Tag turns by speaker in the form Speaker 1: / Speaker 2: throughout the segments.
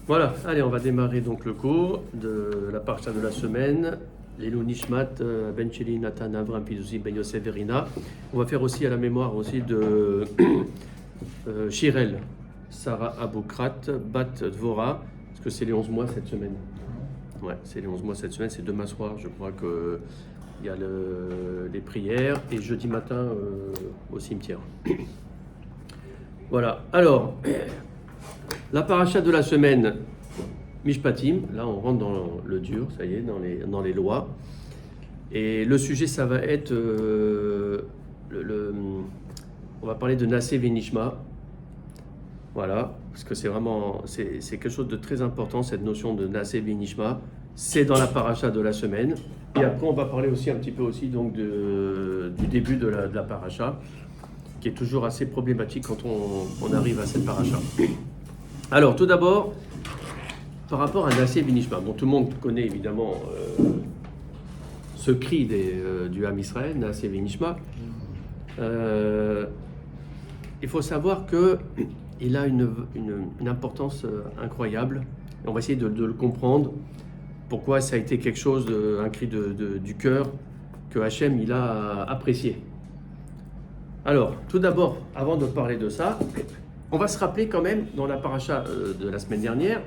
Speaker 1: Voilà, allez, on va démarrer donc le cours de la parasha de la semaine. Lelou Nishmat, Ben Cheli, Nathan, Avram, Pidouzi, Ben Yosef, Verina. On va faire aussi à la mémoire aussi de Shirel, Sarah Aboukrat, Bat Dvora, parce que c'est les 11 mois cette semaine. Ouais, c'est les 11 mois cette semaine, c'est demain soir, je crois que il y a les prières et jeudi matin au cimetière. Voilà, alors, la paracha de la semaine, Mishpatim, là on rentre dans le dur, ça y est, dans les lois. Et le sujet, ça va être, on va parler de Nassé Venishma. Voilà, parce que c'est vraiment, c'est quelque chose de très important, cette notion de Nassé Venishma. C'est dans la paracha de la semaine. Et après, on va parler aussi un petit peu aussi donc du début de la paracha, qui est toujours assez problématique quand on arrive à cette paracha. Alors, tout d'abord, par rapport à Nassé Venishma, bon, tout le monde connaît évidemment ce cri du Ham Israël, Nassé Venishma. Il faut savoir qu'il a une importance incroyable. On va essayer de le comprendre. Pourquoi ça a été quelque chose, un cri du cœur que Hachem il a apprécié. Alors, tout d'abord, avant de parler de ça, on va se rappeler quand même dans la paracha de la semaine dernière.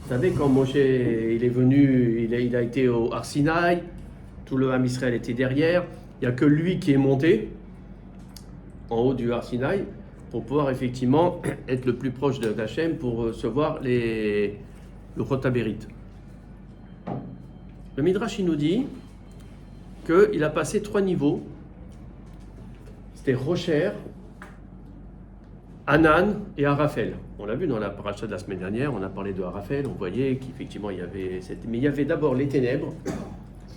Speaker 1: Vous savez, quand Moshe il est venu, il a été au Har Sinaï, tout le Ham Israël était derrière. Il n'y a que lui qui est monté en haut du Har Sinaï pour pouvoir effectivement être le plus proche d'Hachem pour recevoir le Chotaberit. Le Midrash il nous dit qu'il a passé 3 niveaux. C'était Rocher, Hanan et Arafel. On l'a vu dans la paracha de la semaine dernière, on a parlé de Arafel, on voyait qu'effectivement il y avait... Mais il y avait d'abord les ténèbres.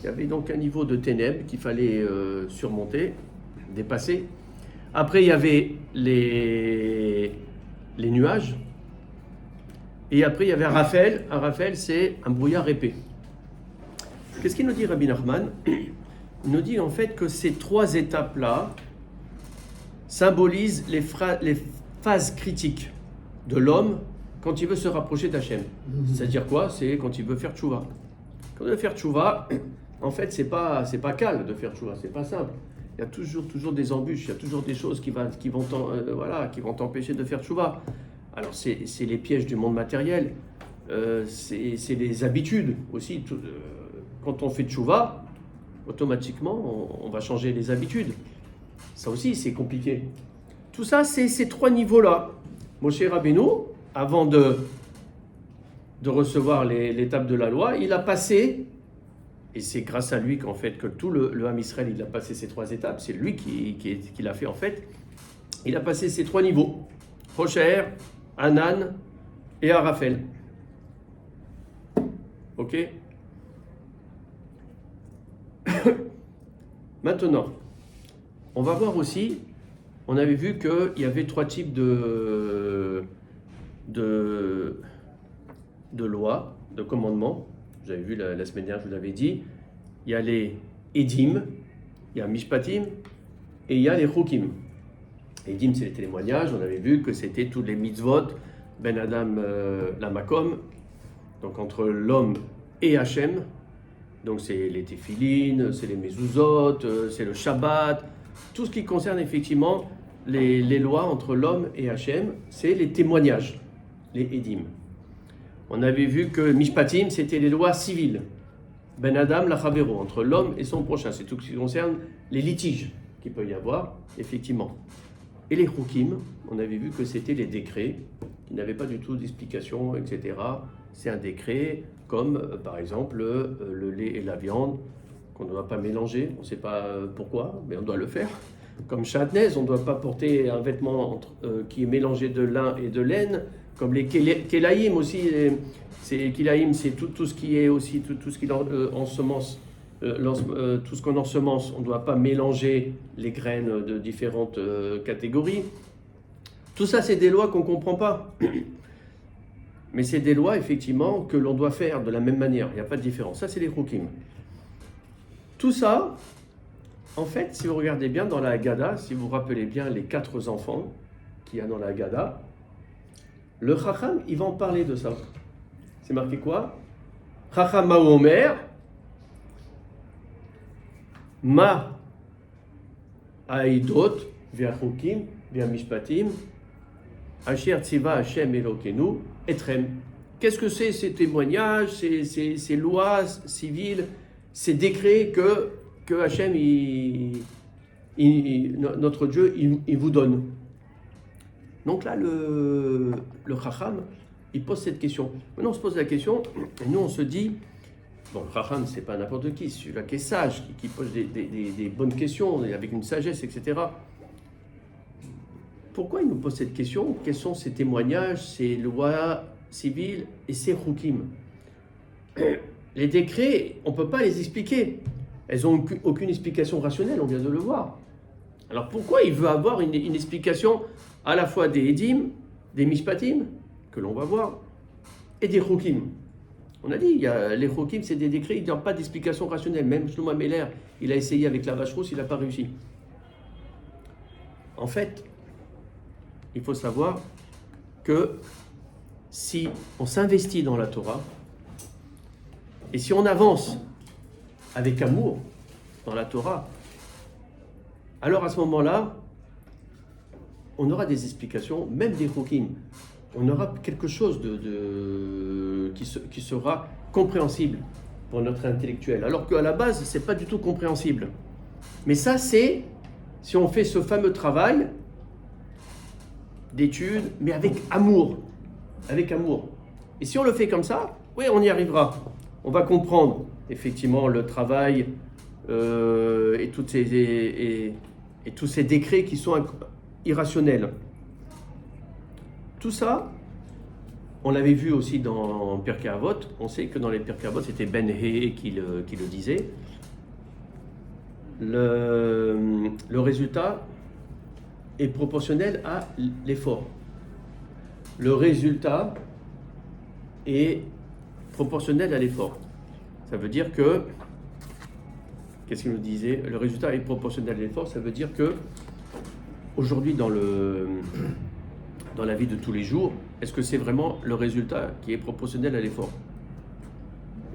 Speaker 1: Il y avait donc un niveau de ténèbres qu'il fallait surmonter, dépasser. Après il y avait les nuages. Et après il y avait Arafel. Arafel c'est un brouillard épais. Qu'est-ce qu'il nous dit Rabbi Nachman? Il nous dit en fait que ces 3 étapes-là symbolisent les phases critiques de l'homme quand il veut se rapprocher d'Hachem. C'est-à-dire quoi? C'est quand il veut faire tchouva. Quand il veut faire tchouva, en fait, c'est pas calme de faire tchouva, c'est pas simple. Il y a toujours des embûches, il y a toujours des choses qui vont t'empêcher de faire tchouva. Alors, c'est les pièges du monde matériel, c'est les habitudes aussi. Quand on fait tchouva, automatiquement, on va changer les habitudes. Ça aussi, c'est compliqué. Tout ça, c'est ces 3 niveaux-là. Moshe Rabbeinu, avant de recevoir l'étape de la loi, il a passé, et c'est grâce à lui qu'en fait, que tout le Ham Israël, il a passé ces 3 étapes, c'est lui qui l'a fait en fait. Il a passé ces 3 niveaux. Rocher, Hanan et Arafel. Ok? Maintenant, on va voir aussi, on avait vu qu'il y avait 3 types de lois, de commandements. Vous avez vu la semaine dernière, je vous l'avais dit. Il y a les Edim, il y a Mishpatim et il y a les Chukim. Edim, c'est les témoignages. On avait vu que c'était tous les mitzvot, Ben Adam, la Makom, donc entre l'homme et Hachem. Donc c'est les téphilines, c'est les mezuzot, c'est le Shabbat, tout ce qui concerne effectivement les lois entre l'homme et Hachem, c'est les témoignages, les Edim. On avait vu que Mishpatim, c'était les lois civiles. Ben Adam, la Chavero, entre l'homme et son prochain, c'est tout ce qui concerne les litiges qu'il peut y avoir, effectivement. Et les Chukim, on avait vu que c'était les décrets, qui n'avaient pas du tout d'explication, etc. C'est un décret comme par exemple le lait et la viande qu'on ne doit pas mélanger, on ne sait pas pourquoi, mais on doit le faire. Comme Shatnez, on ne doit pas porter un vêtement qui est mélangé de lin et de laine, comme les Kelaïm aussi, Kelaïm c'est tout ce qui est aussi, tout ce qui ensemence, tout ce qu'on ensemence, on ne doit pas mélanger les graines de différentes catégories. Tout ça c'est des lois qu'on ne comprend pas. Mais c'est des lois, effectivement, que l'on doit faire de la même manière. Il n'y a pas de différence. Ça, c'est les Chukim. Tout ça, en fait, si vous regardez bien dans la Haggadah, si vous vous rappelez bien les 4 enfants qu'il y a dans la Haggadah, le Chacham, il va en parler de ça. c'est marqué quoi? Chacham ma omer, ma aidot, v'achukim, v'amishpatim, asher tziva Hashem Elokenu, etrem. Qu'est-ce que c'est ces témoignages, ces lois civiles, ces décrets que Hashem, notre Dieu, il vous donne? Donc là, le Chacham, il pose cette question. Maintenant, on se pose la question, et nous, on se dit, bon, le Chacham, c'est pas n'importe qui, c'est celui-là qui est sage, qui pose des bonnes questions, avec une sagesse, etc. Pourquoi il nous pose cette question? Quels sont ces témoignages, ces lois civiles et ces chukim? Les décrets, on ne peut pas les expliquer. Elles n'ont aucune explication rationnelle, on vient de le voir. Alors pourquoi il veut avoir une explication à la fois des Edim, des Mishpatim, que l'on va voir, et des chukim? On a dit, les chukim, c'est des décrets, il n'y a pas d'explication rationnelle. Même Shlomo Meller, il a essayé avec la vache rousse, il n'a pas réussi. En fait, il faut savoir que si on s'investit dans la Torah, et si on avance avec amour dans la Torah, alors à ce moment-là, on aura des explications, même des chukim. On aura quelque chose qui sera compréhensible pour notre intellectuel. Alors qu'à la base, ce n'est pas du tout compréhensible. Mais ça, c'est si on fait ce fameux travail d'étude, mais avec amour. Avec amour. Et si on le fait comme ça, oui, on y arrivera. On va comprendre effectivement le travail et tous ces décrets qui sont irrationnels. Tout ça, on l'avait vu aussi dans Pirkei Avot. On sait que dans les Pirkei Avot, c'était Ben He qui le disait. Le résultat est proportionnel à l'effort. Le résultat est proportionnel à l'effort. Ça veut dire que, qu'est-ce qu'il nous disait? Le résultat est proportionnel à l'effort, ça veut dire que aujourd'hui dans la vie de tous les jours, est-ce que c'est vraiment le résultat qui est proportionnel à l'effort?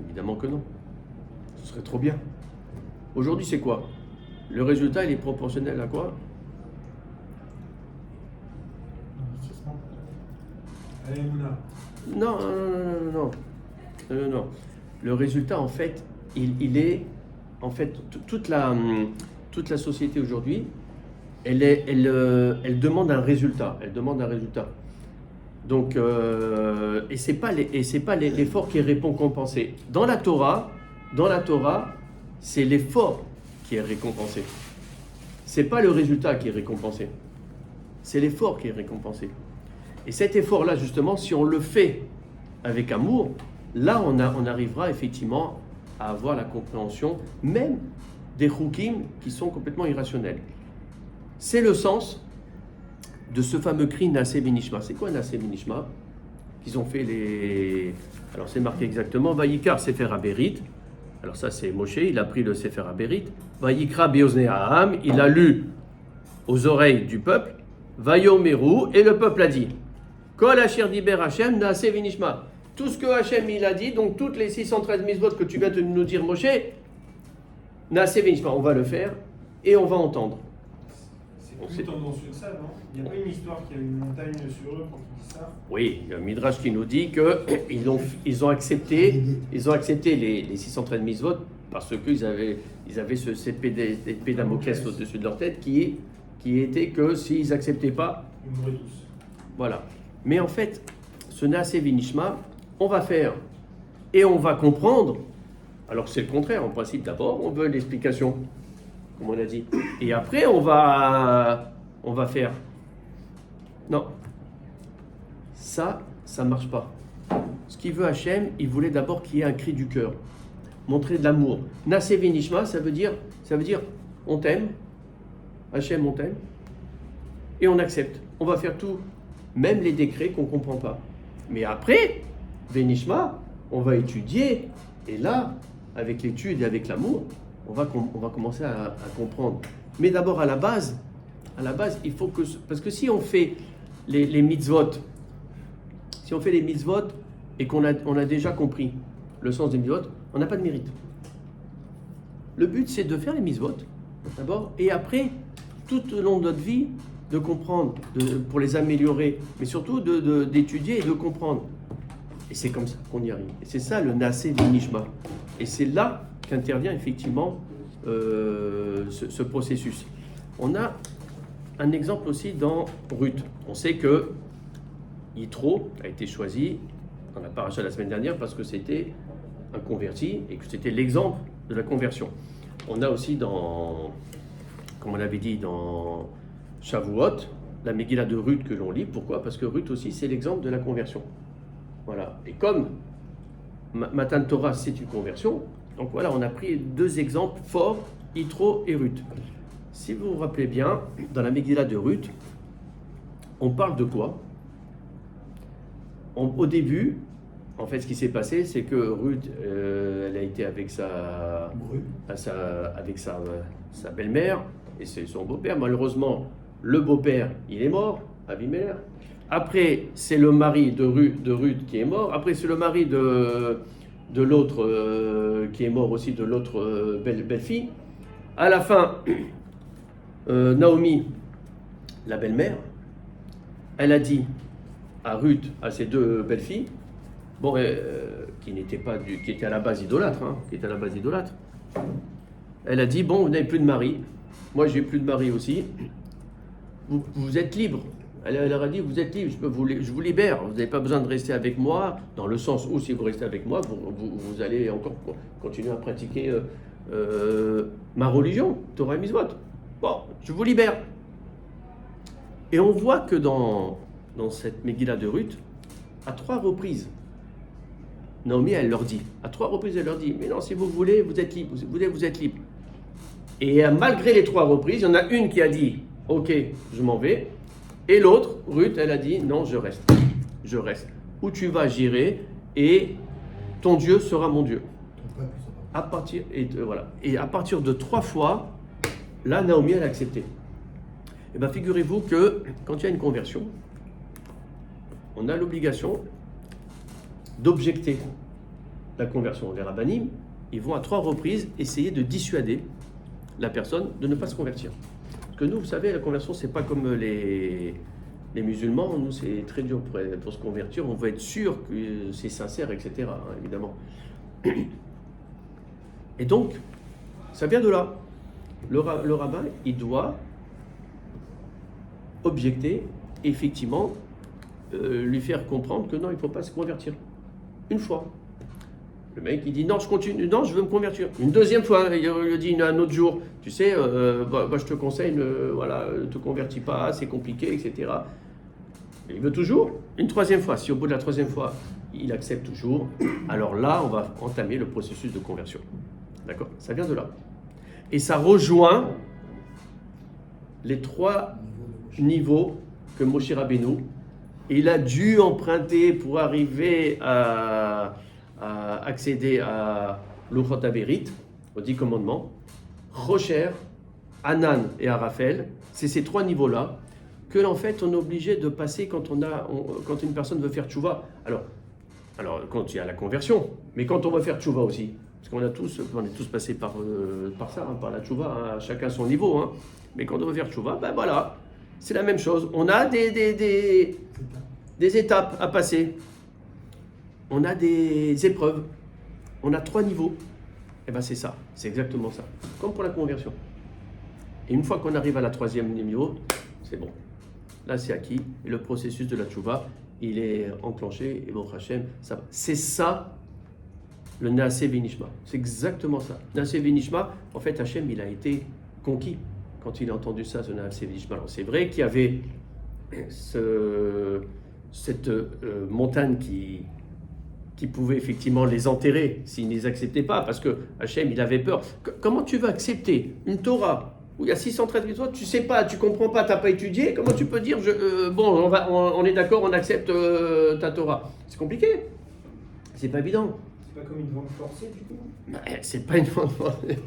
Speaker 1: Évidemment que non. Ce serait trop bien. Aujourd'hui, c'est quoi? Le résultat, il est proportionnel à quoi? Non. Le résultat, en fait, il est... En fait, toute la société aujourd'hui, elle demande un résultat. Elle demande un résultat. Donc, et c'est pas l'effort qui est récompensé. Dans la Torah, c'est l'effort qui est récompensé. C'est pas le résultat qui est récompensé. C'est l'effort qui est récompensé. Et cet effort-là, justement, si on le fait avec amour, là, on arrivera effectivement à avoir la compréhension même des chukim qui sont complètement irrationnels. C'est le sens de ce fameux cri Naaseh V'nishma. C'est quoi Naaseh V'nishma? Qu'ils ont fait les... Alors c'est marqué exactement, Vayikar Sefer HaBerit. Alors ça c'est Moshe, il a pris le Sefer HaBerit. Vayikra Be'oznei Ha'am, il a lu aux oreilles du peuple. Vayomeru, et le peuple a dit Kol Asher Diber Hashem Naaseh V'nishma. Tout ce que Hashem il a dit, donc toutes les 613 mitzvot que tu viens de nous dire Moshe, Naaseh V'nishma, on va le faire et on va entendre.
Speaker 2: C'est plus tendancieux que ça, non? Il n'y a pas une histoire qui a une montagne sur eux quand ils disent ça?
Speaker 1: Oui, il y a un Midrash qui nous dit qu'ils ont accepté les 613 mitzvot parce qu'ils avaient cette épée Damoclès au-dessus de leur tête qui était que s'ils n'acceptaient pas,
Speaker 2: Ils mourraient tous.
Speaker 1: Voilà. Mais en fait, ce Naaseh V'nishma, on va faire et on va comprendre. Alors c'est le contraire, en principe d'abord, on veut l'explication, comme on a dit. Et après, on va faire. Non. Ça marche pas. Ce qu'il veut Hachem, il voulait d'abord qu'il y ait un cri du cœur. Montrer de l'amour. Naaseh V'nishma, ça veut dire, on t'aime. Hachem, on t'aime. Et on accepte. On va faire tout, même les décrets qu'on ne comprend pas. Mais après, V'nishma, on va étudier. Et là, avec l'étude et avec l'amour, on va commencer à comprendre. Mais d'abord, à la base, il faut que... Parce que si on fait les mitzvot, et qu'on a déjà compris le sens des mitzvot, on n'a pas de mérite. Le but, c'est de faire les mitzvot, d'abord, et après, tout au long de notre vie, de comprendre, pour les améliorer, mais surtout d'étudier et de comprendre. Et c'est comme ça qu'on y arrive. Et c'est ça le Naaseh V'Nishma. Et c'est là qu'intervient effectivement ce processus. On a un exemple aussi dans Ruth. On sait que Yitro a été choisi dans la paracha la semaine dernière parce que c'était un converti et que c'était l'exemple de la conversion. On a aussi comme on l'avait dit dans Shavuot, la Megillah de Ruth que l'on lit. Pourquoi ? Parce que Ruth aussi c'est l'exemple de la conversion. Voilà. Et comme Matan Torah c'est une conversion, donc voilà, on a pris deux exemples forts, Yitro et Ruth. Si vous vous rappelez bien, dans la Megillah de Ruth, on parle de quoi ? Au début, en fait, ce qui s'est passé, c'est que Ruth, elle a été avec sa belle-mère et c'est son beau-père. Malheureusement, le beau-père, il est mort, Avimelech. Après, c'est le mari de Ruth qui est mort. Après, c'est le mari de l'autre qui est mort aussi, de l'autre belle-fille. À la fin, Naomi, la belle-mère, elle a dit à Ruth, à ses deux belles-filles, qui étaient à la base idolâtres, elle a dit, bon, vous n'avez plus de mari, moi j'ai plus de mari aussi, vous êtes libre. Elle leur a dit, vous êtes libre, je vous libère, vous n'avez pas besoin de rester avec moi, dans le sens où si vous restez avec moi, vous allez encore continuer à pratiquer ma religion, Torah et Mitzvot. Bon, je vous libère. Et on voit que dans cette Megillah de Ruth, à 3 reprises, Naomi, elle leur dit, mais non, si vous voulez, vous êtes libre, vous êtes libre. Et malgré les 3 reprises, il y en a une qui a dit, ok, je m'en vais, et l'autre, Ruth, elle a dit, non, je reste. Où tu vas, j'irai, et ton Dieu sera mon Dieu. À partir de 3 fois, là, Naomi, elle a accepté. Et bien, figurez-vous que quand il y a une conversion, on a l'obligation d'objecter la conversion. Les rabbinim, ils vont à 3 reprises essayer de dissuader la personne de ne pas se convertir. Parce que nous, vous savez, la conversion, c'est pas comme les musulmans. Nous, c'est très dur pour se convertir. On veut être sûr que c'est sincère, etc., évidemment. Et donc, ça vient de là. Le rabbin, il doit objecter, effectivement, lui faire comprendre que non, il ne faut pas se convertir. Une fois. Le mec, il dit non, je continue, non, je veux me convertir. Une deuxième fois, il lui dit un autre jour, tu sais, je te conseille, ne te convertis pas, c'est compliqué, etc. Mais il veut toujours. Une 3e fois, si au bout de la 3e fois, il accepte toujours, alors là, on va entamer le processus de conversion. D'accord ? Ça vient de là. Et ça rejoint les 3 niveaux que Moshe Rabbeinu, il a dû emprunter pour arriver à accéder à l'Uchot HaBerit, aux 10 commandements. Rocher, Hanan et Arafel, c'est ces 3 niveaux-là que en fait on est obligé de passer quand une personne veut faire tchouva. Alors quand il y a la conversion, mais quand on va faire tchouva aussi, parce qu'on est tous passés par ça, par la tchouva, chacun son niveau, mais quand on veut faire tchouva, ben voilà, c'est la même chose. On a des étapes à passer. On a des épreuves. On a 3 niveaux. Et bien c'est ça, c'est exactement ça. Comme pour la conversion. Et une fois qu'on arrive à la 3e niveau, c'est bon. Là c'est acquis. Et le processus de la tchouva, il est enclenché. Et bon, Hachem, ça va. C'est ça, le Naaseh V'Nishma. C'est exactement ça. Naaseh V'Nishma, en fait, Hachem, il a été conquis quand il a entendu ça, ce Naaseh V'Nishma. Alors c'est vrai qu'il y avait cette montagne qui pouvait effectivement les enterrer s'ils ne les acceptaient pas, parce que Hachem, il avait peur. Comment tu vas accepter une Torah où il y a 613 mitzvot, tu sais pas, tu comprends pas, tu n'as pas étudié, comment tu peux dire, on est d'accord, on accepte ta Torah? C'est compliqué, c'est pas évident.
Speaker 2: C'est pas comme une vente forcée, du coup?
Speaker 1: C'est pas une vente forcée.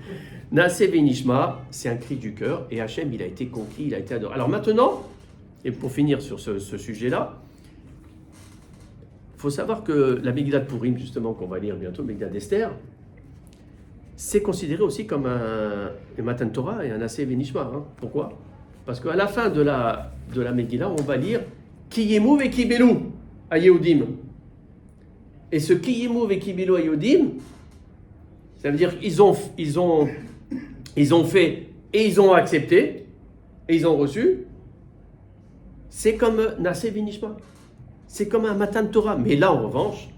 Speaker 1: Naaseh V'Nishma, c'est un cri du cœur, et Hachem, il a été conquis, il a été adoré. Alors maintenant, et pour finir sur ce sujet-là, faut savoir que la Megillah de Purim, justement, qu'on va lire bientôt, Megillah d'Esther, c'est considéré aussi comme un Matan Torah et un Aseh Venishma. Hein. Pourquoi? Parce qu'à la fin de la Megillah, on va lire Kiyemu ve Kibelu à Yehudim. Et ce Kiyemu ve Kibelu à Yehudim, ça veut dire qu'ils ont fait et ils ont accepté et ils ont reçu. C'est comme Naseh Venishma. C'est comme un Matan Torah. Mais là, en revanche,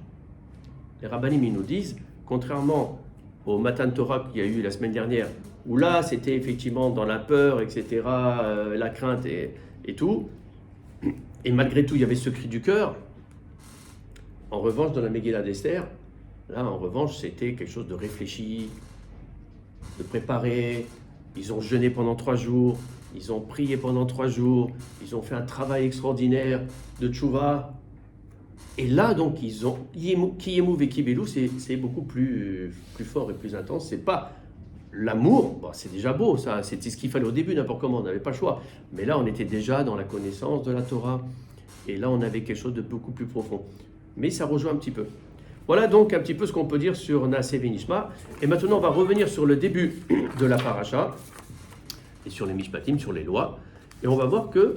Speaker 1: les rabbinim ils nous disent, contrairement au Matan Torah qu'il y a eu la semaine dernière, où là, c'était effectivement dans la peur, etc., la crainte et tout, et malgré tout, il y avait ce cri du cœur. En revanche, dans la Megillah d'Esther, là, en revanche, c'était quelque chose de réfléchi, de préparé. Ils ont jeûné pendant 3 jours, ils ont prié pendant 3 jours, ils ont fait un travail extraordinaire de tchouva. Et là, donc, ils ont Kiyemu ve Kibelu, c'est beaucoup plus fort et plus intense. C'est pas l'amour, bon, c'est déjà beau, ça, c'était ce qu'il fallait au début, n'importe comment, on n'avait pas le choix. Mais là, on était déjà dans la connaissance de la Torah. Et là, on avait quelque chose de beaucoup plus profond. Mais ça rejoint un petit peu. Voilà donc un petit peu ce qu'on peut dire sur Naseh Venishma. Et maintenant, on va revenir sur le début de la paracha et sur les Mishpatim, sur les lois. Et on va voir que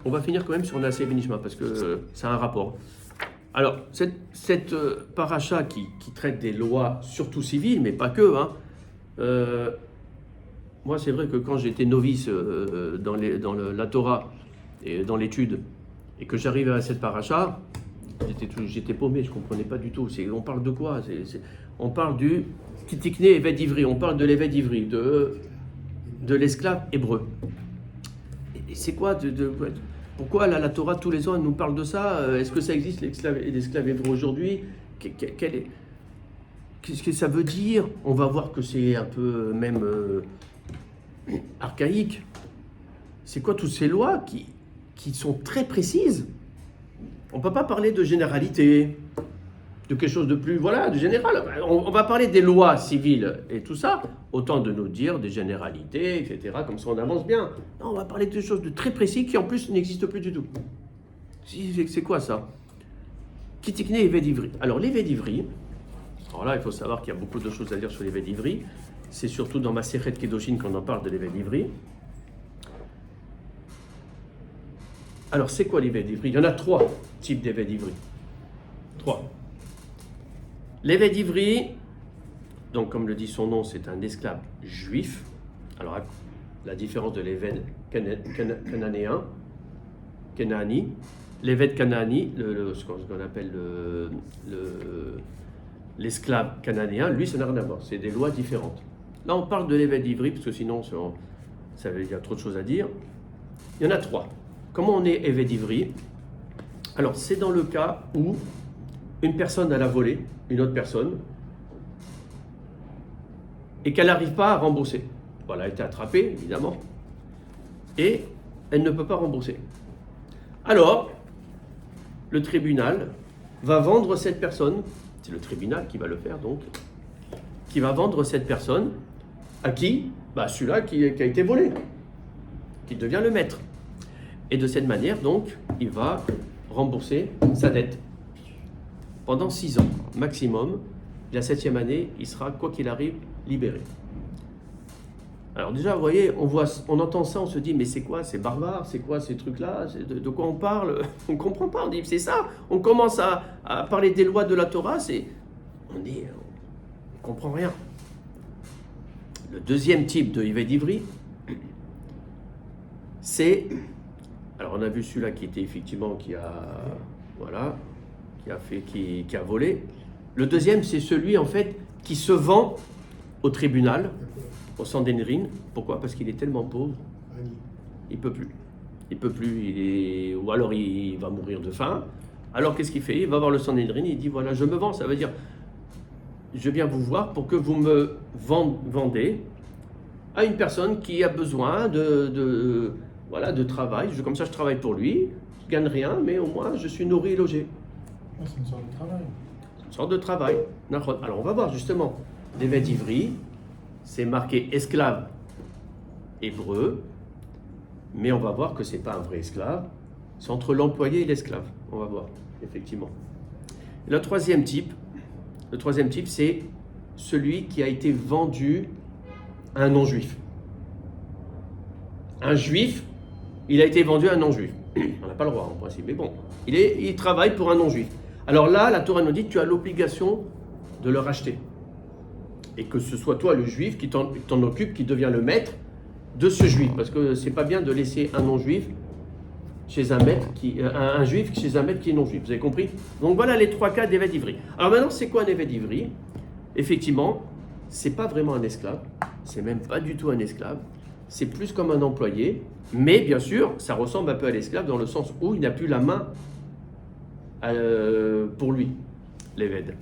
Speaker 1: on va finir quand même sur Naseh Venishma parce que ça a un rapport. Alors, cette paracha qui traite des lois, surtout civiles, mais pas que, hein, moi, c'est vrai que quand j'étais novice dans la Torah et dans l'étude, et que j'arrivais à cette paracha, j'étais paumé, je ne comprenais pas du tout. On parle de quoi? On parle du Kitikne Eved Ivri, on parle de l'Eved Ivri, de l'esclave hébreu. Et c'est quoi pourquoi la Torah, tous les ans, elle nous parle de ça? Est-ce que ça existe, l'esclave hébreu aujourd'hui? Qu'est-ce que ça veut dire? On va voir que c'est un peu même archaïque. C'est quoi toutes ces lois qui sont très précises? On ne peut pas parler de généralité, de quelque chose de plus, voilà, de général. On va parler des lois civiles et tout ça, autant de nous dire des généralités, etc., comme ça on avance bien. Non, on va parler de quelque chose de très précis qui en plus n'existe plus du tout. C'est quoi ça? Kitikne Eved Ivri. Alors l'Eved Ivri, alors là il faut savoir qu'il y a beaucoup de choses à dire sur l'Eved Ivri. C'est surtout dans Masechet Kedoshin qu'on en parle de l'Eved Ivri. Alors c'est quoi l'Eved Ivri? Il y en a 3 types d'Eved Ivri. 3. L'Eved Ivri, donc comme le dit son nom, c'est un esclave juif. Alors la différence de l'Eved cananéen, Canaani, l'Eved Canaani, ce qu'on appelle l'esclave cananéen, lui, ça n'a rien à voir. C'est des lois différentes. Là, on parle de l'Eved Ivri, parce que sinon, il y a trop de choses à dire. Il y en a 3. Comment on est Eved Ivri? Alors, c'est dans le cas où une personne, elle a volé une autre personne et qu'elle n'arrive pas à rembourser. Voilà, elle a été attrapée, évidemment, et elle ne peut pas rembourser. Alors, le tribunal va vendre cette personne, c'est le tribunal qui va le faire donc, qui va vendre cette personne à qui? Celui-là qui a été volé, qui devient le maître. Et de cette manière, donc, il va rembourser sa dette. Pendant 6 ans, maximum, la 7e année, il sera, quoi qu'il arrive, libéré. Alors déjà, vous voyez, on entend ça, on se dit, mais c'est quoi? C'est barbare, c'est quoi ces trucs-là? De quoi on parle? On ne comprend pas, on dit, c'est ça. On commence à parler des lois de la Torah, on ne comprend rien. Le deuxième type de Eved Ivri, c'est... Alors on a vu celui-là qui était effectivement, qui a volé. Le deuxième, c'est celui en fait qui se vend au tribunal, au Sanhedrin. Pourquoi? Parce qu'il est tellement pauvre, il peut plus. Ou alors il va mourir de faim. Alors qu'est-ce qu'il fait? Il va voir le Sanhedrin, il dit voilà, je me vends. Ça veut dire, je viens vous voir pour que vous me vendez à une personne qui a besoin de travail. Comme ça, je travaille pour lui. Je gagne rien, mais au moins, je suis nourri et logé.
Speaker 2: C'est une sorte de travail.
Speaker 1: C'est une sorte de travail. Alors, on va voir justement. L'Eved Ivri, c'est marqué esclave hébreu, mais on va voir que ce n'est pas un vrai esclave. C'est entre l'employé et l'esclave. On va voir, effectivement. Le troisième type, c'est celui qui a été vendu à un non-juif. Un juif, il a été vendu à un non-juif. On n'a pas le droit en principe, mais bon, il travaille pour un non-juif. Alors là, la Torah nous dit, tu as l'obligation de le racheter. Et que ce soit toi, le juif, qui t'en occupe, qui devient le maître de ce juif. Parce que c'est pas bien de laisser un non-juif chez un maître un juif chez un maître qui est non-juif. Vous avez compris? Donc voilà les trois cas d'évêque d'Ivry. Alors maintenant, c'est quoi un évêque d'Ivry? Effectivement, c'est pas vraiment un esclave. C'est même pas du tout un esclave. C'est plus comme un employé. Mais bien sûr, ça ressemble un peu à l'esclave dans le sens où il n'a plus la main pour lui, l'évêque.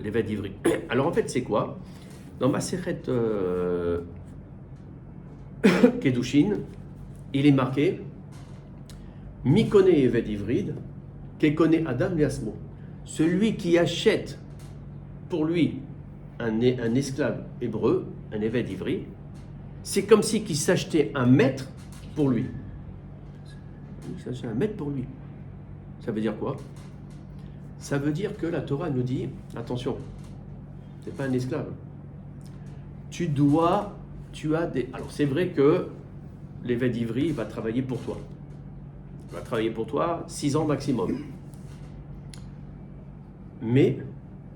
Speaker 1: L'évêque d'Ivry. Alors en fait, c'est quoi? Dans Masechet Kedushin, il est marqué Mikone évêque d'Ivry, Kekone Adam Liasmo. Celui qui achète pour lui un esclave hébreu, un évêque d'Ivry, c'est comme si il s'achetait un maître pour lui. Il s'achetait un maître pour lui. Ça veut dire quoi? Ça veut dire que la Torah nous dit, attention, c'est pas un esclave. Alors c'est vrai que l'évêque d'Ivry va travailler pour toi. Il va travailler pour toi 6 ans maximum. Mais,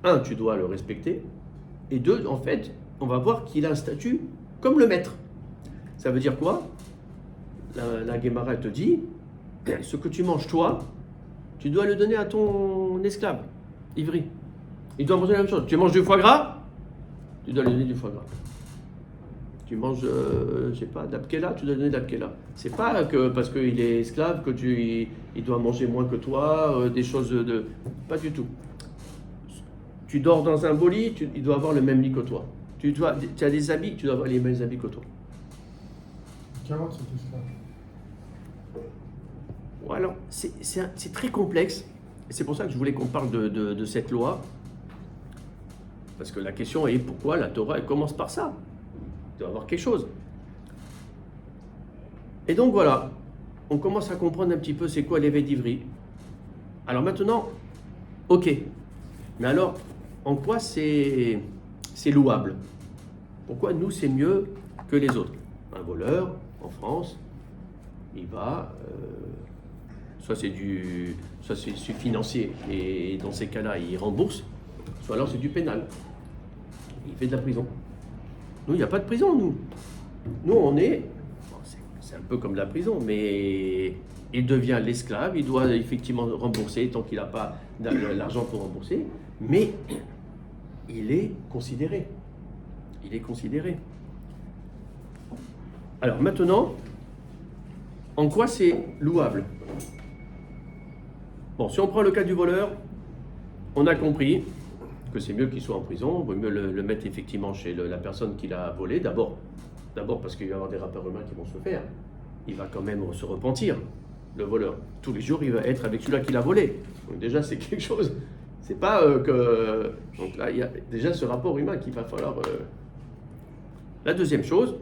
Speaker 1: un, tu dois le respecter. Et deux, en fait, on va voir qu'il a un statut comme le maître. Ça veut dire quoi? La Guémara te dit, ce que tu manges toi, tu dois le donner à ton esclave, Ivry. Il doit manger la même chose. Tu manges du foie gras, tu dois lui donner du foie gras. Tu manges, je sais pas, d'Abkela, tu dois donner d'Abkela. C'est pas que parce qu'il est esclave que il doit manger moins que toi, des choses de... Pas du tout. Tu dors dans un beau lit, il doit avoir le même lit que toi. Tu as des habits, tu dois avoir les mêmes habits que toi.
Speaker 2: Carotte, c'est esclave.
Speaker 1: Bon, alors, c'est très complexe. Et c'est pour ça que je voulais qu'on parle de cette loi. Parce que la question est pourquoi la Torah elle commence par ça? Il doit y avoir quelque chose. Et donc voilà, on commence à comprendre un petit peu c'est quoi l'évêque d'Ivry. Alors maintenant, ok. Mais alors, en quoi c'est louable? Pourquoi nous c'est mieux que les autres? Un voleur en France, il va, soit c'est financier et dans ces cas-là il rembourse, soit alors c'est du pénal. Il fait de la prison. Nous, il n'y a pas de prison, nous. Nous, on est... C'est un peu comme la prison, mais il devient l'esclave, il doit effectivement rembourser tant qu'il n'a pas l'argent pour rembourser, mais il est considéré. Il est considéré. Alors maintenant, en quoi c'est louable? Bon, si on prend le cas du voleur, on a compris que c'est mieux qu'il soit en prison, il vaut mieux le mettre effectivement chez la personne qui l'a volé. D'abord parce qu'il va y avoir des rappeurs humains qui vont se faire. Il va quand même se repentir, le voleur. Tous les jours, il va être avec celui-là qui l'a volé. Donc déjà, c'est quelque chose. C'est pas que... Donc là, il y a déjà ce rapport humain qu'il va falloir... La deuxième chose,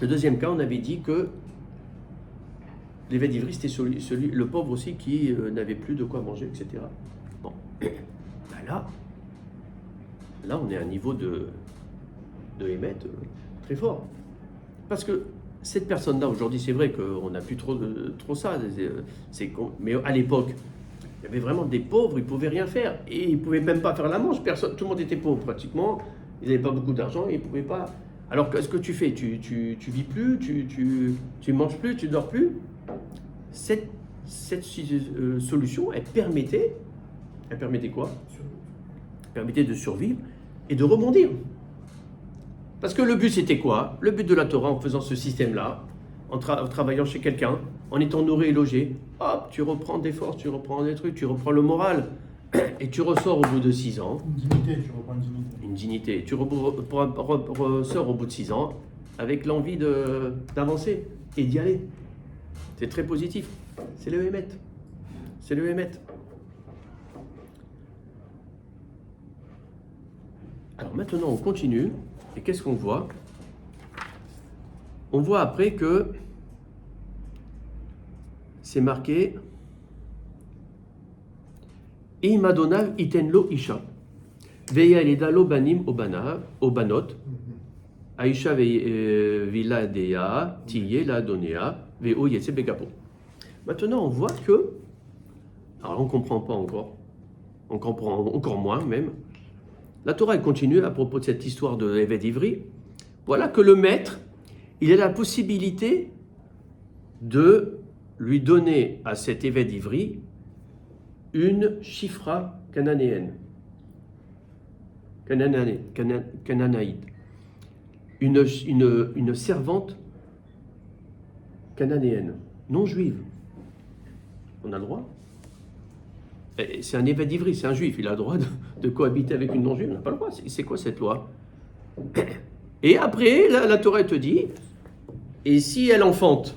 Speaker 1: le deuxième cas, on avait dit que l'évêque d'Ivry, c'était le pauvre aussi qui n'avait plus de quoi manger, etc. Bon, ben là, on est à un niveau de émettre très fort. Parce que cette personne-là, aujourd'hui, c'est vrai qu'on n'a plus trop ça. Mais à l'époque, il y avait vraiment des pauvres, ils ne pouvaient rien faire. Et ils ne pouvaient même pas faire la manche. Tout le monde était pauvre pratiquement. Ils n'avaient pas beaucoup d'argent et ils ne pouvaient pas... Alors, qu'est-ce que tu fais? Tu vis plus, tu manges plus, tu dors plus. Cette solution, elle permettait quoi? Elle permettait de survivre et de rebondir. Parce que le but, c'était quoi? Le but de la Torah, en faisant ce système-là, en travaillant chez quelqu'un, en étant nourri et logé, hop, tu reprends des forces, tu reprends des trucs, tu reprends le moral, et tu ressors au bout de 6 ans.
Speaker 2: Une dignité, tu reprends une dignité.
Speaker 1: Une dignité. Tu ressors au bout de 6 ans avec l'envie d'avancer et d'y aller. C'est très positif. C'est le Hémet. C'est le Hémet. Alors maintenant, on continue. Et qu'est-ce qu'on voit? On voit après que c'est marqué Im Adonav iten lo isha. Ve'yalida lo banim o banot. Aisha viladea tiye la donea ve'o yetse begapo. Maintenant, on voit que, alors on ne comprend pas encore, on comprend encore moins même. La Torah elle continue à propos de cette histoire de Eved Ivri. Voilà que le maître, il a la possibilité de lui donner à cet Eved Ivri une chifra cananéenne, cananéide, une servante cananéenne, non juive. On a le droit. C'est un Eved Ivri, c'est un juif, il a le droit de cohabiter avec une non-juive, on n'a pas le droit. C'est quoi cette loi? Et après, la Torah te dit, et si elle enfante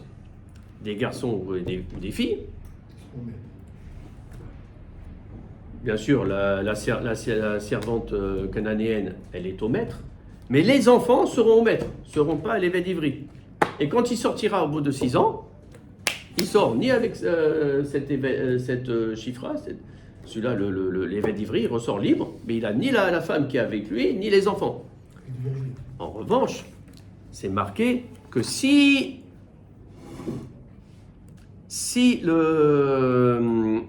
Speaker 1: des garçons ou des filles, bien sûr, la servante cananéenne, elle est au maître, mais les enfants seront au maître, ne seront pas à l'Eved Ivri. Et quand il sortira au bout de 6 ans, il sort ni avec cette chifra, celui-là, l'Eved Ivri, il ressort libre, mais il n'a ni la femme qui est avec lui, ni les enfants. En revanche, c'est marqué que si le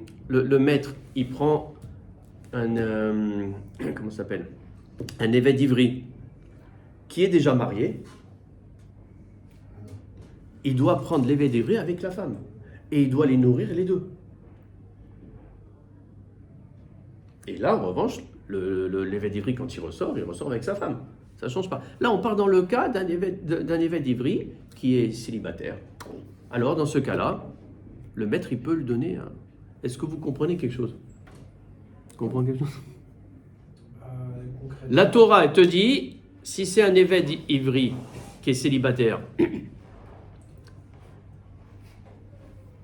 Speaker 1: maître, il prend comment ça s'appelle, un Eved Ivri qui est déjà marié, il doit prendre l'Eved Ivri avec la femme. Et il doit les nourrir les deux. Et là, en revanche, l'Eved Ivri, quand il ressort avec sa femme. Ça ne change pas. Là, on part dans le cas d'un Eved Ivri qui est célibataire. Alors, dans ce cas-là, le maître, il peut lui donner un... Est-ce que vous comprenez quelque chose? Vous comprenez quelque chose? La Torah, elle te dit, si c'est un Eved Ivri qui est célibataire,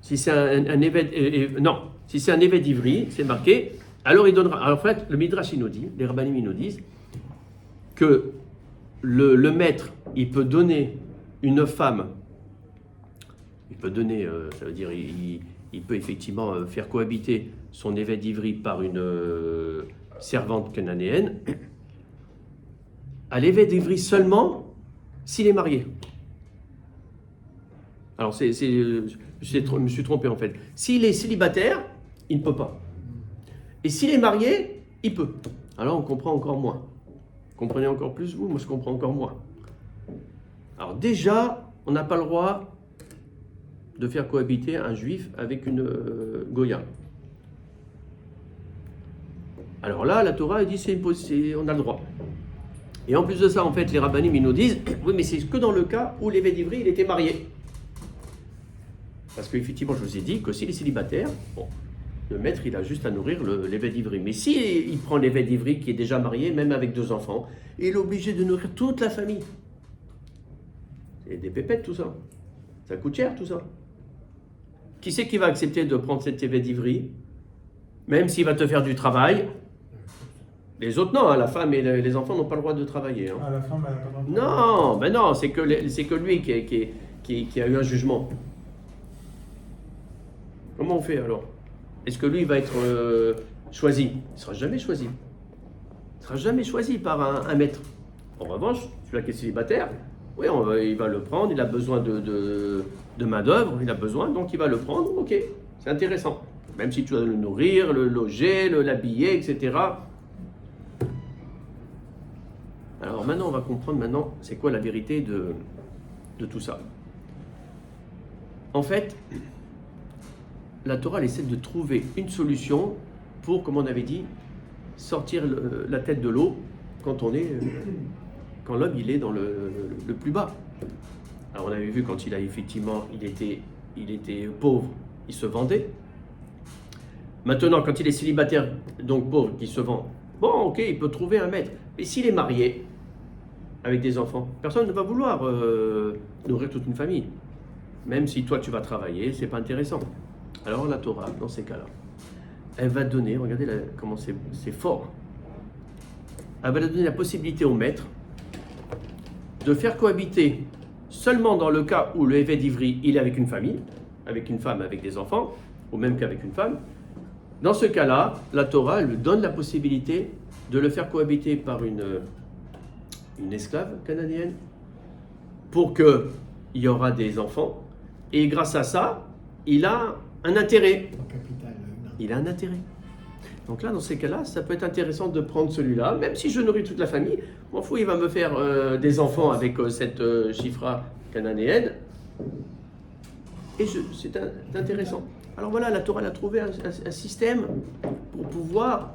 Speaker 1: si c'est un Eved Ivri, c'est marqué, alors il donnera. Alors en fait, le Midrash il nous dit, les Rabbanim ils nous disent que le maître, il peut donner une femme, il peut donner, ça veut dire, il peut effectivement faire cohabiter son Eved Ivri par une servante cananéenne, à l'Eved Ivri seulement s'il est marié. Alors je me suis trompé en fait. S'il est célibataire, il ne peut pas. Et s'il est marié, il peut. Alors on comprend encore moins. Vous comprenez encore plus vous? Moi je comprends encore moins. Alors déjà, on n'a pas le droit de faire cohabiter un juif avec une goya. Alors là, la Torah elle dit on a le droit. Et en plus de ça, en fait, les rabbanim ils nous disent oui, mais c'est que dans le cas où l'Eved Ivri il était marié. Parce qu'effectivement, je vous ai dit que s'il est célibataire, bon, le maître, il a juste à nourrir l'Eved Ivri. Mais s'il prend l'Eved Ivri qui est déjà marié, même avec 2 enfants, il est obligé de nourrir toute la famille. C'est des pépettes, tout ça. Ça coûte cher, tout ça. Qui c'est qui va accepter de prendre cet Eved Ivri, même s'il va te faire du travail? Les autres, non, hein, la femme et les enfants n'ont pas le droit de travailler. Hein.
Speaker 2: Ah, la femme, elle a pas le droit.
Speaker 1: Non, ben non, c'est que lui qui a eu un jugement. Comment on fait alors? Est-ce que lui va être choisi? Il ne sera jamais choisi. Il ne sera jamais choisi par un maître. En revanche, celui-là qui est célibataire, oui, il va le prendre, il a besoin de main-d'œuvre, il a besoin, donc il va le prendre, ok, c'est intéressant. Même si tu dois le nourrir, le loger, l'habiller, etc. Alors maintenant, on va comprendre c'est quoi la vérité de tout ça. En fait, la Torah elle essaie de trouver une solution pour, comme on avait dit, sortir la tête de l'eau quand l'homme il est dans le plus bas. Alors on avait vu quand il était pauvre, il se vendait. Maintenant, quand il est célibataire, donc pauvre, qui se vend, bon, ok, il peut trouver un maître. Mais s'il est marié, avec des enfants, personne ne va vouloir nourrir toute une famille. Même si toi, tu vas travailler, c'est pas intéressant. Alors la Torah, dans ces cas-là, elle va donner, regardez comment c'est fort, elle va donner la possibilité au maître de faire cohabiter seulement dans le cas où le Eved Ivri, il est avec une famille, avec une femme, avec des enfants, ou même qu'avec une femme, Dans ce cas-là, la Torah elle lui donne la possibilité de le faire cohabiter par une esclave cananéenne pour qu'il y aura des enfants. Et grâce à ça, il a un intérêt. Il a un intérêt. Donc là, dans ces cas-là, ça peut être intéressant de prendre celui-là, même si je nourris toute la famille. M'en fous, il va me faire des enfants avec cette chifra cananéenne. Et c'est intéressant. Alors voilà, la Torah elle a trouvé un système pour pouvoir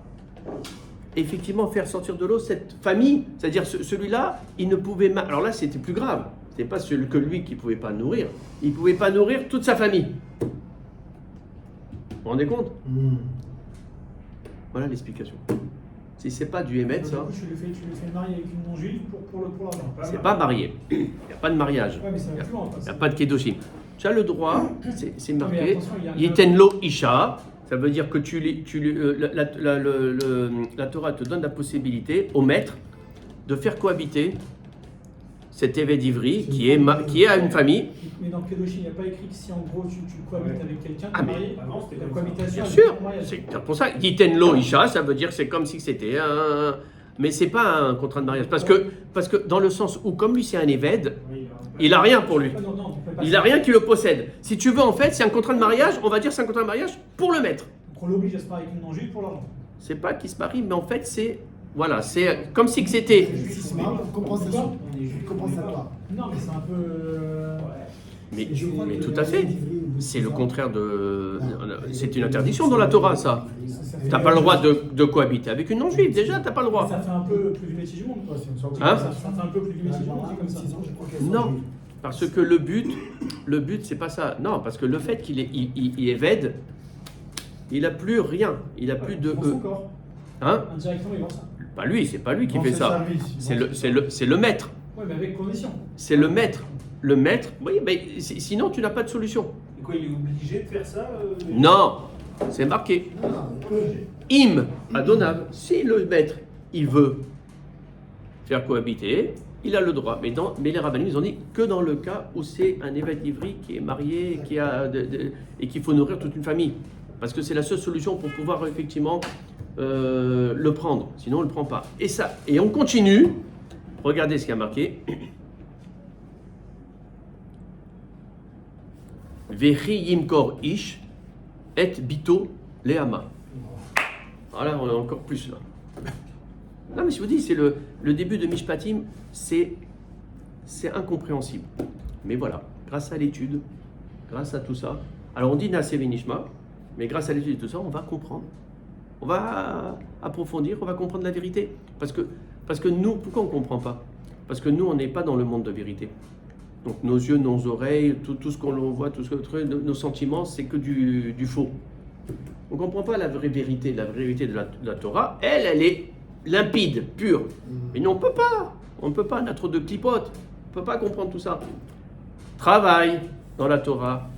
Speaker 1: effectivement faire sortir de l'eau cette famille. C'est-à-dire celui-là, il ne pouvait... Alors là, c'était plus grave. Ce n'est pas celui que lui qui ne pouvait pas nourrir. Il ne pouvait pas nourrir toute sa famille. Vous vous rendez compte? Voilà l'explication. Si c'est pas du Hémet, ça...
Speaker 3: Tu le fais marier avec une non-juive pour l'argent.
Speaker 1: C'est pas marié. Il n'y a pas de mariage.
Speaker 3: Ouais, mais ça va
Speaker 1: Il
Speaker 3: plus loin.
Speaker 1: n'y a pas de kedoshim. Tu as le droit, c'est
Speaker 3: Non, mais
Speaker 1: marqué,
Speaker 3: attention, il y a-
Speaker 1: Yitenlo Isha, ça veut dire que la Torah te donne la possibilité au maître de faire cohabiter cet évêque d'Ivry qui est à une famille.
Speaker 3: Mais dans le Kedoshim, il n'y a pas écrit que si en gros tu cohabites
Speaker 2: Ouais.
Speaker 3: avec quelqu'un,
Speaker 1: Ah,
Speaker 3: tu
Speaker 1: mais-
Speaker 3: marié.
Speaker 2: Avant, c'était
Speaker 3: La
Speaker 2: comme ça.
Speaker 3: cohabitation.
Speaker 1: Bien
Speaker 3: elle
Speaker 1: sûr,
Speaker 3: est pour mariage.
Speaker 1: c'est pour ça, Yitenlo Isha, ça veut dire que c'est comme si c'était un... Mais c'est pas un contrat de mariage, parce que dans le sens où, comme lui c'est un évêque,
Speaker 2: Oui,
Speaker 1: il a rien pour lui.
Speaker 3: Ah, non, tu peux pas
Speaker 1: Il a rien qui le possède. Si tu veux, en fait, c'est un contrat de mariage, on va dire c'est un contrat de mariage pour le maître.
Speaker 3: Donc on l'oblige à se marier avec une non-juive pour l'argent.
Speaker 1: C'est pas qu'il se marie, mais en fait, c'est... Voilà, c'est comme si que c'était...
Speaker 4: C'est marrant, compensation.
Speaker 3: On est juif,
Speaker 4: Compensatoire.
Speaker 3: Non, mais c'est un peu.
Speaker 1: Mais,
Speaker 4: Je crois
Speaker 1: mais
Speaker 4: que
Speaker 1: tout
Speaker 4: la
Speaker 1: à fait.
Speaker 4: d'Ivry, au bout de
Speaker 1: C'est
Speaker 4: 6
Speaker 1: le
Speaker 4: ans,
Speaker 1: contraire de...
Speaker 4: Ah.
Speaker 1: C'est une interdiction dans la Torah, ça. T'as pas le droit de cohabiter avec une non-juive, déjà, t'as pas le droit.
Speaker 3: Ça fait un peu plus du métier du monde, quoi.
Speaker 1: Hein
Speaker 3: Ça fait un peu plus du métier du monde, c'est comme ça.
Speaker 4: 6 ans, je crois qu'elles sont
Speaker 1: Non,
Speaker 4: juives.
Speaker 1: parce que le but, c'est pas ça. Non, parce que le fait qu'il est vède, il a plus rien. Il a plus de...
Speaker 3: Dans son corps.
Speaker 1: Hein?
Speaker 3: Indirectement, il vend ça.
Speaker 1: Pas lui, c'est pas lui qui
Speaker 2: Dans
Speaker 1: fait
Speaker 2: ses
Speaker 1: ça.
Speaker 2: services.
Speaker 1: C'est le maître.
Speaker 3: Ouais, mais avec condition.
Speaker 1: C'est le maître. Le maître, oui, mais sinon tu n'as pas de solution.
Speaker 2: Et quoi, il est obligé de faire ça
Speaker 1: Non, c'est marqué.
Speaker 4: Non, non,
Speaker 1: Im Adonav. Si le maître, il veut faire cohabiter, il a le droit. Mais les rabbins, ils ont dit que dans le cas où c'est un évêque d'Ivry qui est marié et qu'il faut nourrir toute une famille. Parce que c'est la seule solution pour pouvoir effectivement le prendre. Sinon, on ne le prend pas. Et on continue. Regardez ce qu'il y a marqué. Vechi yimkor ish et bito leama. Voilà, on est encore plus là. Non, mais je vous dis, c'est le début de Mishpatim, c'est incompréhensible. Mais voilà, grâce à l'étude, grâce à tout ça. Alors on dit Naseh Venishma, mais grâce à l'étude et tout ça, on va comprendre. On va approfondir, on va comprendre la vérité. Parce que nous, pourquoi on ne comprend pas? Parce que nous, on n'est pas dans le monde de vérité. Donc nos yeux, nos oreilles, tout ce qu'on voit, tout ce que nos sentiments, c'est que du faux. On ne comprend pas la vraie vérité. La vraie vérité de la Torah, elle est limpide, pure. Mais nous, on ne peut pas. On ne peut pas, on a trop de clipotes. On ne peut pas comprendre tout ça. Travaille dans la Torah.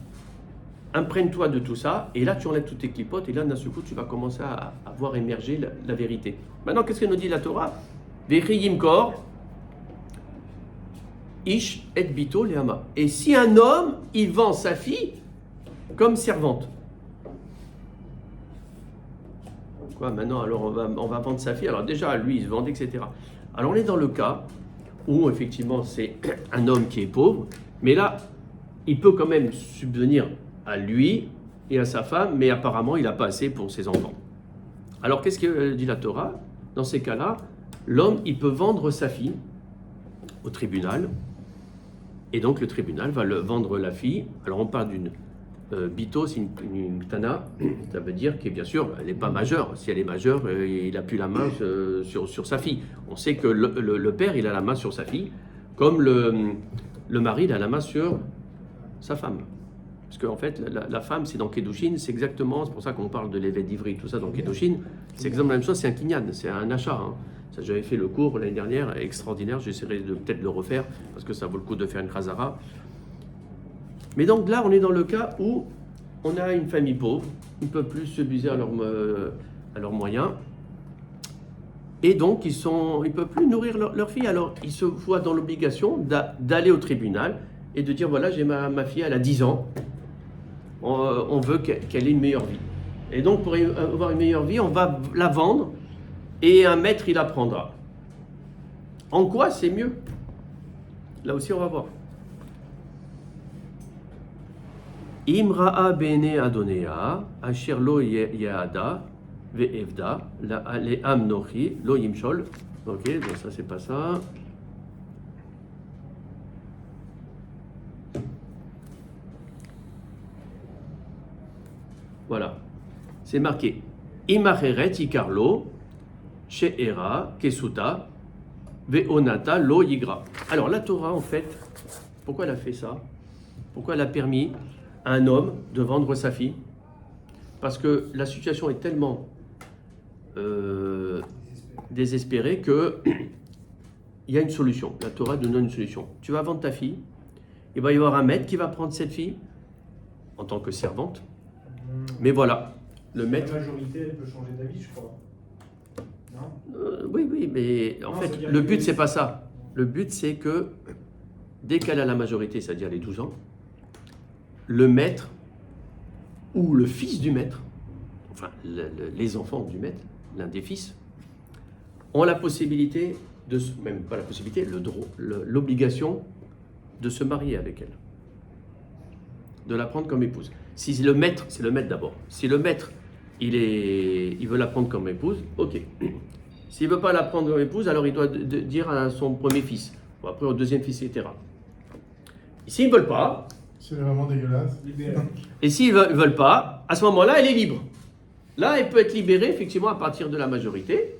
Speaker 1: Imprègne-toi de tout ça. Et là, tu enlèves toutes tes clipotes. Et là, d'un seul coup, tu vas commencer à voir émerger la vérité. Maintenant, qu'est-ce que nous dit la Torah? Vechiyim kor. Ish et bito leama. Et si un homme, il vend sa fille comme servante. Quoi, maintenant, alors on va vendre sa fille. Alors déjà, lui, il se vendait, etc. Alors on est dans le cas où, effectivement, c'est un homme qui est pauvre. Mais là, il peut quand même subvenir à lui et à sa femme. Mais apparemment, il n'a pas assez pour ses enfants. Alors, qu'est-ce que dit la Torah? Dans ces cas-là, l'homme, il peut vendre sa fille au tribunal. Et donc le tribunal va le vendre la fille. Alors on parle d'une bito, c'est une tana, ça veut dire que bien sûr elle n'est pas majeure. Si elle est majeure, il n'a plus la main sur sa fille. On sait que le père il a la main sur sa fille, comme le mari il a la main sur sa femme. Parce qu'en fait la femme c'est dans Kedushin, c'est pour ça qu'on parle de l'évêque d'Ivry, tout ça dans Kedushin, c'est exactement la même chose, c'est un kinyan, c'est un achat. Hein. Ça, j'avais fait le cours l'année dernière, extraordinaire, j'essaierai de peut-être le refaire, parce que ça vaut le coup de faire une khazara. Mais donc là, on est dans le cas où on a une famille pauvre, ils ne peuvent plus subsister à leurs moyens, et donc ils ne peuvent plus nourrir leur fille, alors ils se voient dans l'obligation d'aller au tribunal et de dire, voilà, j'ai ma fille, elle a 10 ans, on veut qu'elle ait une meilleure vie. Et donc, pour avoir une meilleure vie, on va la vendre et un maître, il la prendra. En quoi c'est mieux? Là aussi, on va voir. Imra'a bene adonea, asher lo yada, ve'evda, le amnochi, lo yimshol. Ok, donc ça, c'est pas ça. Voilà. C'est marqué. Imacheret ikarlo, she'era, kesuta, ve'onata, lo yigra. Alors, la Torah, en fait, pourquoi elle a fait ça? Pourquoi elle a permis à un homme de vendre sa fille? Parce que la situation est tellement désespérée que il y a une solution. La Torah donne une solution. Tu vas vendre ta fille, il va y avoir un maître qui va prendre cette fille en tant que servante. Mais voilà, le maître...
Speaker 2: La majorité, elle peut changer d'avis, je crois. Non?
Speaker 1: Oui, mais en
Speaker 2: Non,
Speaker 1: fait,
Speaker 2: c'est-à-dire
Speaker 1: le
Speaker 2: que-
Speaker 1: but, c'est pas ça. Le but, c'est que dès qu'elle a la majorité, c'est-à-dire les 12 ans, le maître ou le fils du maître, enfin les enfants du maître, l'un des fils, ont la possibilité, même pas la possibilité, l'obligation de se marier avec elle, de la prendre comme épouse. Si le maître, c'est le maître d'abord. Si le maître, il veut la prendre comme épouse, ok. S'il ne veut pas la prendre comme épouse, alors il doit dire à son premier fils, ou après au deuxième fils, etc. S'ils ne veulent pas,
Speaker 4: C'est vraiment dégueulasse.
Speaker 2: Libéré.
Speaker 1: et s'ils ne veulent pas, à ce moment-là, elle est libre. Là, elle peut être libérée, effectivement, à partir de la majorité.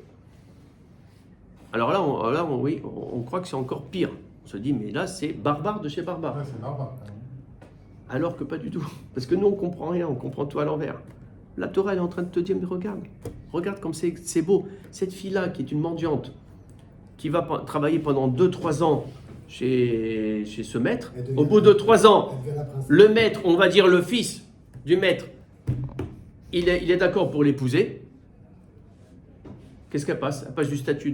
Speaker 1: Alors là, oui, on croit que c'est encore pire. On se dit, mais là, c'est barbare de chez barbare.
Speaker 4: Ouais, c'est barbare. quand même.
Speaker 1: Alors que pas du tout. Parce que nous, on comprend rien, on comprend tout à l'envers. La Torah, elle est en train de te dire, mais regarde comme c'est beau. Cette fille-là, qui est une mendiante, qui va travailler pendant 2-3 ans chez ce maître,
Speaker 4: Elle devient-
Speaker 1: au bout de 3 ans,
Speaker 4: Elle devient la princesse.
Speaker 1: le maître, on va dire le fils du maître, il est d'accord pour l'épouser. Qu'est-ce qu'elle passe? Elle passe du statut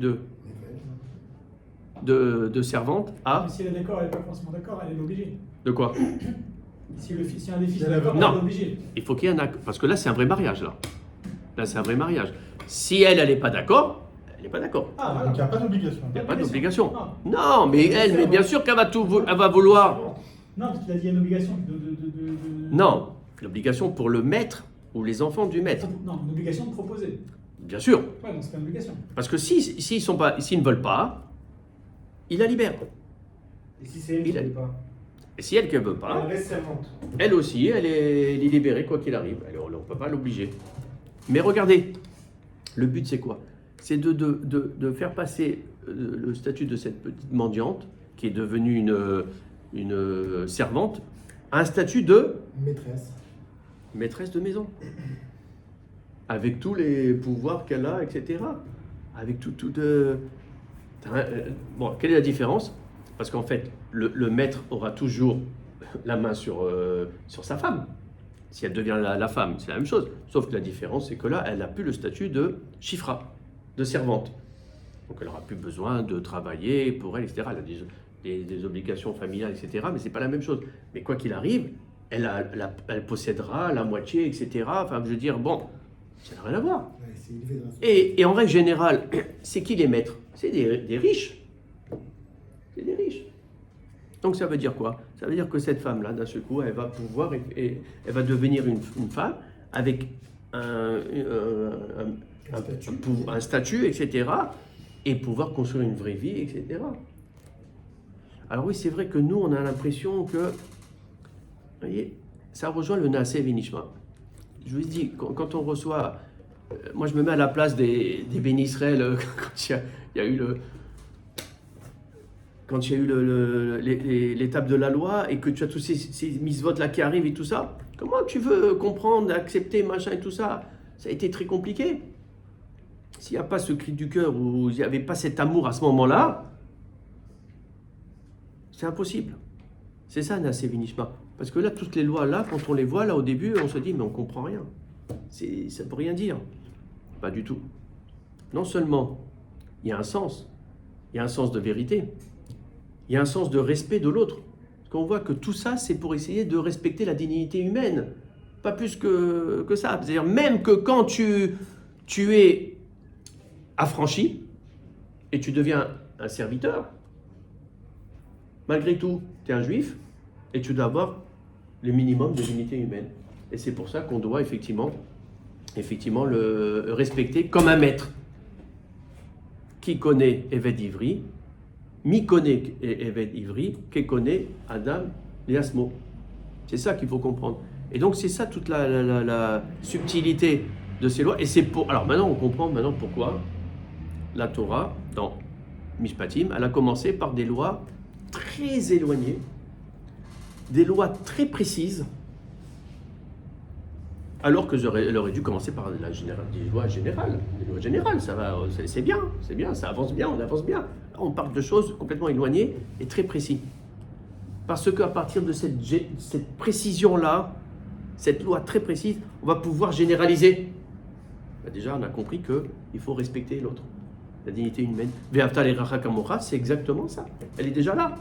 Speaker 1: de servante à...
Speaker 3: Mais si elle est d'accord, elle n'est pas forcément d'accord, elle est obligée.
Speaker 1: De quoi?
Speaker 3: Si un des fils
Speaker 4: Elle
Speaker 3: est
Speaker 4: a-
Speaker 3: d'accord,
Speaker 1: Non.
Speaker 3: elle est obligée.
Speaker 1: Il faut qu'il y ait un accord. Parce que là, c'est un vrai mariage, là. Là, c'est un vrai mariage. Si elle n'est pas d'accord, elle n'est pas d'accord.
Speaker 3: Ah,
Speaker 4: Donc
Speaker 3: voilà.
Speaker 4: il n'y a pas d'obligation.
Speaker 1: Il n'y a pas d'obligation.
Speaker 3: Non.
Speaker 1: Non, mais mais bien sûr qu'elle va elle va vouloir.
Speaker 3: Non, parce qu'il a dit il y a une obligation
Speaker 1: Non, l'obligation pour le maître ou les enfants du maître.
Speaker 3: Non, une obligation de proposer.
Speaker 1: Bien sûr.
Speaker 3: Ouais, donc c'est pas une obligation.
Speaker 1: Parce que s'ils ne veulent pas, il la libère.
Speaker 2: Et si c'est elle qui
Speaker 1: Il a-
Speaker 2: ne veut pas?
Speaker 1: Et si elle ne veut pas,
Speaker 2: Elle reste servante.
Speaker 1: elle aussi, elle est libérée quoi qu'il arrive. Alors, on ne peut pas l'obliger. Mais regardez, le but c'est quoi? C'est de faire passer le statut de cette petite mendiante, qui est devenue une servante, à un statut de
Speaker 4: Maîtresse.
Speaker 1: maîtresse de maison. Avec tous les pouvoirs qu'elle a, etc. Avec Bon, quelle est la différence? Parce qu'en fait, le maître aura toujours la main sur sa femme. Si elle devient la femme, c'est la même chose. Sauf que la différence, c'est que là, elle n'a plus le statut de chifra, de servante. Donc elle n'aura plus besoin de travailler pour elle, etc. Elle a des obligations familiales, etc. Mais ce n'est pas la même chose. Mais quoi qu'il arrive, elle possédera la moitié, etc. Enfin, je veux dire, bon, ça n'a rien à voir.
Speaker 4: Ouais, c'est élevé dans la
Speaker 1: Et en règle générale, c'est qui les maîtres? C'est des riches. C'est des riches. Donc ça veut dire quoi? Ça veut dire que cette femme-là, d'un seul coup, elle va pouvoir, et elle va devenir une femme avec un statut, etc. Et pouvoir construire une vraie vie, etc. Alors oui, c'est vrai que nous, on a l'impression que, vous voyez, ça rejoint le Naaseh V'Nishma. Je vous dis, quand on reçoit, moi je me mets à la place des bénis Israël quand il y a eu l'étape de la loi et que tu as tous ces mises-votes là qui arrivent et tout ça. Comment tu veux comprendre, accepter, machin et tout ça? Ça a été très compliqué. S'il n'y a pas ce cri du cœur ou il n'y avait pas cet amour à ce moment-là, c'est impossible. C'est ça, Naaseh V'Nishma. Parce que là, toutes les lois, là, quand on les voit, là, au début, on se dit, mais on ne comprend rien. Ça ne peut rien dire. Pas du tout. Non seulement, il y a un sens de vérité, il y a un sens de respect de l'autre. Parce qu'on voit que tout ça, c'est pour essayer de respecter la dignité humaine. Pas plus que ça. C'est-à-dire même que quand tu es affranchi et tu deviens un serviteur, malgré tout, tu es un juif et tu dois avoir le minimum de dignité humaine. Et c'est pour ça qu'on doit effectivement le respecter comme un maître. Qui connaît Eved Ivri, mi connaît Eved Ivri, qui connaît Adam Liasmo. C'est ça qu'il faut comprendre. Et donc c'est ça toute la subtilité de ces lois. Et c'est pour. Alors maintenant on comprend pourquoi la Torah dans Mishpatim, elle a commencé par des lois très éloignées, des lois très précises. Alors que elle aurait dû commencer par des lois générales. Des lois générales, ça va, c'est bien, ça avance bien, on avance bien. Là, on parle de choses complètement éloignées et très précises. Parce qu'à partir de cette précision-là, cette loi très précise, on va pouvoir généraliser. Déjà, on a compris qu'il faut respecter l'autre, la dignité humaine. Ve'avta l'iracha kamocha, c'est exactement ça. Elle est déjà là.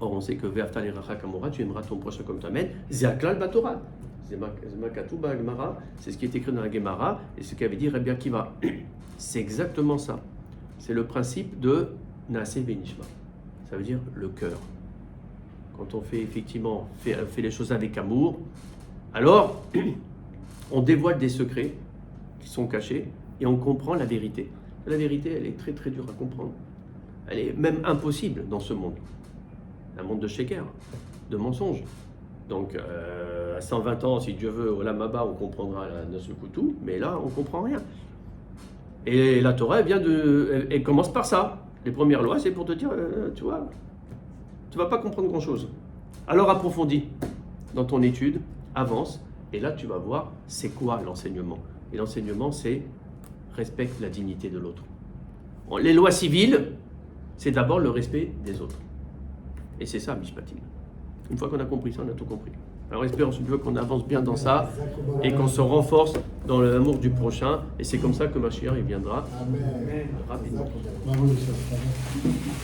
Speaker 1: Or, on sait que Ve'avta l'iracha kamocha, tu aimeras ton prochain comme toi-même. Ze'aklal batorah. C'est ce qui est écrit dans la Gemara et ce qu'avait dit Rabbi Akiva. C'est exactement ça. C'est le principe de Naaseh Benishma. Ça veut dire le cœur. Quand on fait effectivement fait les choses avec amour, alors on dévoile des secrets qui sont cachés et on comprend la vérité. La vérité, elle est très très dure à comprendre. Elle est même impossible dans ce monde. Un monde de sheker, de mensonges. Donc, à 120 ans, si Dieu veut, au Lamaba, on comprendra d'un seul coup tout, mais là, on ne comprend rien. Et la Torah, elle commence par ça. Les premières lois, c'est pour te dire, tu vois, tu ne vas pas comprendre grand-chose. Alors approfondis dans ton étude, avance, et là, tu vas voir, c'est quoi l'enseignement. Et l'enseignement, c'est respecte la dignité de l'autre. Bon, les lois civiles, c'est d'abord le respect des autres. Et c'est ça, Mishpatim. Une fois qu'on a compris ça, on a tout compris. Alors espérons qu'on avance bien dans ça et qu'on se renforce dans l'amour du prochain. Et c'est comme ça que Mashiach il viendra
Speaker 4: Amen.
Speaker 1: rapidement.
Speaker 4: Bravo, monsieur.